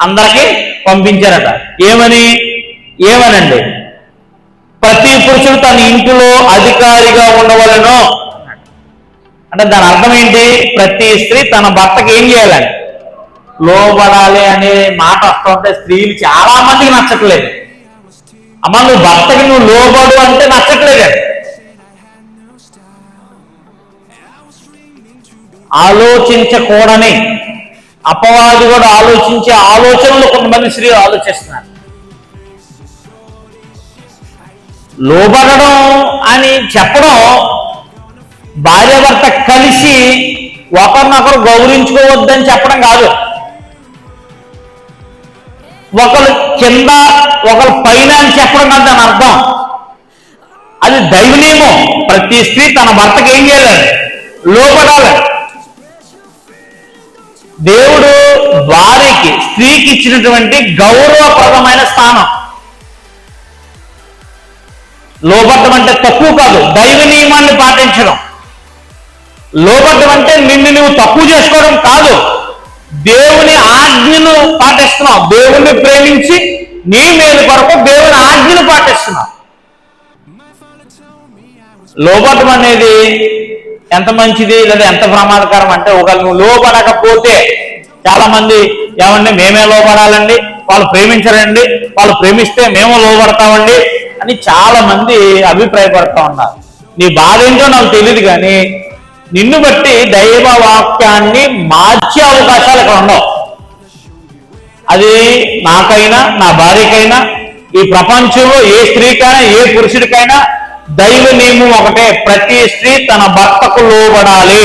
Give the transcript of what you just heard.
అందరికీ పంపించారట. ఏమనండి, ప్రతి పురుషుడు తన ఇంటిలో అధికారిగా ఉండవలెను అంటే దాని అర్థం ఏంటి? ప్రతి స్త్రీ తన భర్తకి ఏం చేయాలని? లోబడాలి అనే మాట వస్తుంటే స్త్రీలు చాలా మందికి నచ్చట్లేదు. అమ్మ నువ్వు భర్తకి నువ్వు లోబడు అంటే నచ్చట్లేదు. ఆలోచించకూడని అపవాది కూడా ఆలోచించే ఆలోచనలు కొంతమంది స్త్రీలు ఆలోచిస్తున్నారు. లోబడడం అని చెప్పడం భార్యాభర్త కలిసి ఒకరినొకరు గౌరవించుకోవద్దని చెప్పడం కాదు. ఒకరు కింద ఒకరు పైన అని చెప్పడం కాదు దాని అర్థం. అది దైవ నియమం. ప్రతి స్త్రీ తన భర్తకి ఏం చేయాలి? లోబడాలి. దేవుడు భార్యకి స్త్రీకి ఇచ్చినటువంటి గౌరవప్రదమైన స్థానం. లోబడ్డం అంటే తక్కువ కాదు, దైవ నియమాన్ని పాటించడం. లోబడ్డం అంటే నిన్ను నువ్వు తక్కువ చేసుకోవడం కాదు, దేవుని ఆజ్ఞను పాటిస్తున్నావు. దేవుణ్ణి ప్రేమించి నీ మేలు కొరకు దేవుని ఆజ్ఞను పాటిస్తున్నావు. లోబడ్డం అనేది ఎంత మంచిది లేదా ఎంత ప్రమాదకరం అంటే, ఒకవేళ నువ్వు లోబడకపోతే చాలా మంది ఏమండి మేమే లోబడాలండి, వాళ్ళు ప్రేమించరండి, వాళ్ళు ప్రేమిస్తే మేము లోబడతామండి అని చాలా మంది అభిప్రాయపడతా ఉన్నారు. నీ బాధ ఏంటో నాకు తెలియదు, కానీ నిన్ను బట్టి దైవ వాక్యాన్ని మార్చే అవకాశాలు ఇక్కడ ఉండవు. అది నాకైనా నా భార్యకైనా ఈ ప్రపంచంలో ఏ స్త్రీకైనా ఏ పురుషుడికైనా దైవ నియమం ఒకటే, ప్రతి స్త్రీ తన భర్తకు లోబడాలి.